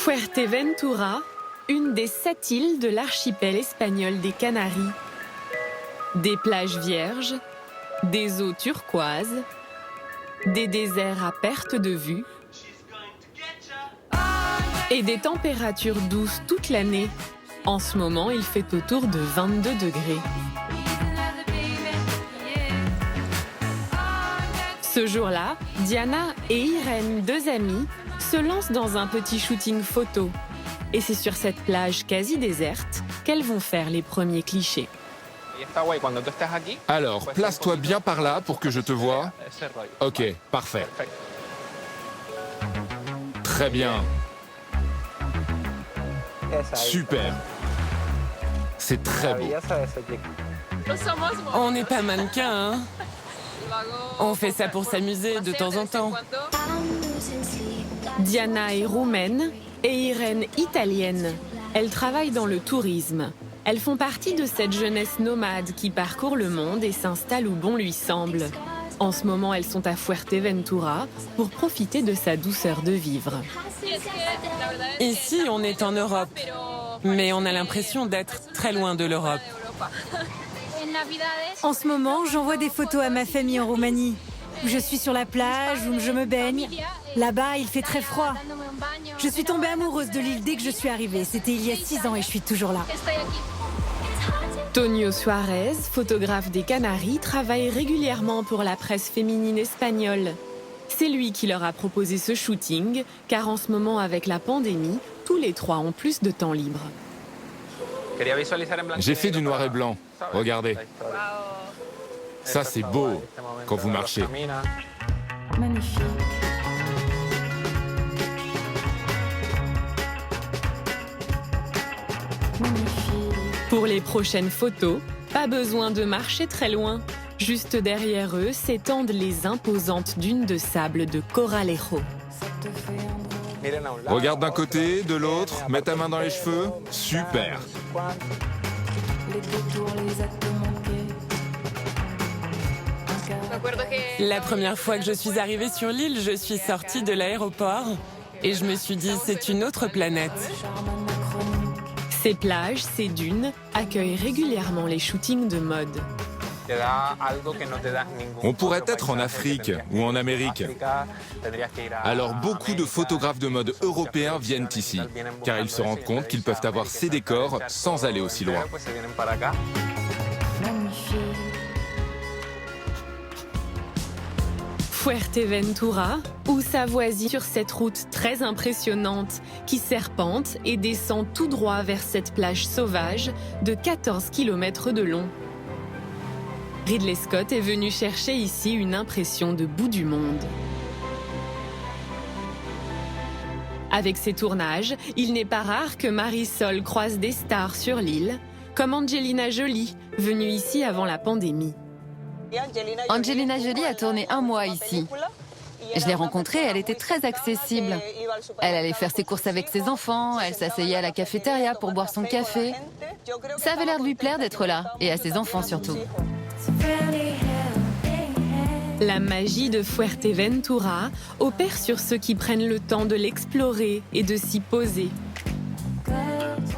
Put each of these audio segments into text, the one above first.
Fuerteventura, une des 7 îles de l'archipel espagnol des Canaries. Des plages vierges, des eaux turquoises, des déserts à perte de vue et des températures douces toute l'année. En ce moment, il fait autour de 22 degrés. Ce jour-là, Diana et Irène, 2 amies, se lancent dans un petit shooting photo. Et c'est sur cette plage quasi déserte qu'elles vont faire les premiers clichés. Alors, place-toi bien par là pour que je te voie. Ok, parfait. Très bien. Super. C'est très beau. On n'est pas mannequin, hein? On fait ça pour s'amuser de temps en temps. Diana est roumaine et Irène italienne. Elles travaillent dans le tourisme. Elles font partie de cette jeunesse nomade qui parcourt le monde et s'installe où bon lui semble. En ce moment, elles sont à Fuerteventura pour profiter de sa douceur de vivre. Ici, on est en Europe, mais on a l'impression d'être très loin de l'Europe. En ce moment, j'envoie des photos à ma famille en Roumanie. Je suis sur la plage où je me baigne. Là-bas, il fait très froid. Je suis tombée amoureuse de l'île dès que je suis arrivée. C'était il y a 6 ans et je suis toujours là. Tonio Suarez, photographe des Canaries, travaille régulièrement pour la presse féminine espagnole. C'est lui qui leur a proposé ce shooting, car en ce moment, avec la pandémie, tous les 3 ont plus de temps libre. J'ai fait du noir et blanc. Regardez. Ça, c'est beau quand vous marchez. Magnifique. Pour les prochaines photos, pas besoin de marcher très loin. Juste derrière eux s'étendent les imposantes dunes de sable de Corralejo. Regarde d'un côté, de l'autre, mets ta main dans les cheveux. Super. La première fois que je suis arrivée sur l'île, je suis sortie de l'aéroport et je me suis dit, c'est une autre planète. Ces plages, ces dunes, accueillent régulièrement les shootings de mode. On pourrait être en Afrique ou en Amérique. Alors beaucoup de photographes de mode européens viennent ici, car ils se rendent compte qu'ils peuvent avoir ces décors sans aller aussi loin. Fuerteventura, ou sa voisine sur cette route très impressionnante qui serpente et descend tout droit vers cette plage sauvage de 14 km de long. Ridley Scott est venu chercher ici une impression de bout du monde. Avec ses tournages, il n'est pas rare que Marisol croise des stars sur l'île, comme Angelina Jolie, venue ici avant la pandémie. Angelina Jolie a tourné 1 mois ici. Je l'ai rencontrée, elle était très accessible. Elle allait faire ses courses avec ses enfants, elle s'asseyait à la cafétéria pour boire son café. Ça avait l'air de lui plaire d'être là, et à ses enfants surtout. La magie de Fuerteventura opère sur ceux qui prennent le temps de l'explorer et de s'y poser.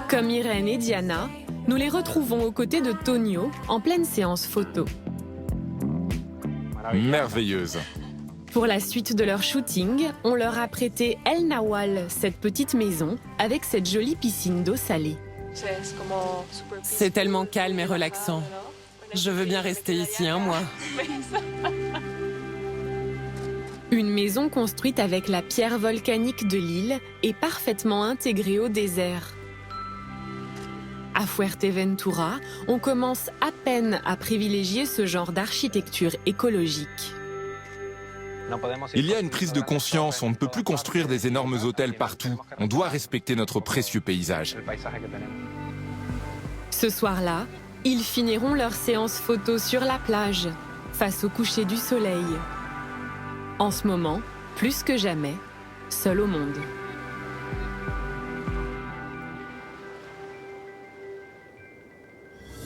Comme Irène et Diana, nous les retrouvons aux côtés de Tonio en pleine séance photo. Merveilleuse. Pour la suite de leur shooting, on leur a prêté El Nahual, cette petite maison, avec cette jolie piscine d'eau salée. C'est tellement calme et relaxant. Je veux bien rester ici 1 mois. Une maison construite avec la pierre volcanique de l'île et parfaitement intégrée au désert. À Fuerteventura, on commence à peine à privilégier ce genre d'architecture écologique. Il y a une prise de conscience, on ne peut plus construire des énormes hôtels partout. On doit respecter notre précieux paysage. Ce soir-là, ils finiront leur séance photo sur la plage, face au coucher du soleil. En ce moment, plus que jamais, seuls au monde.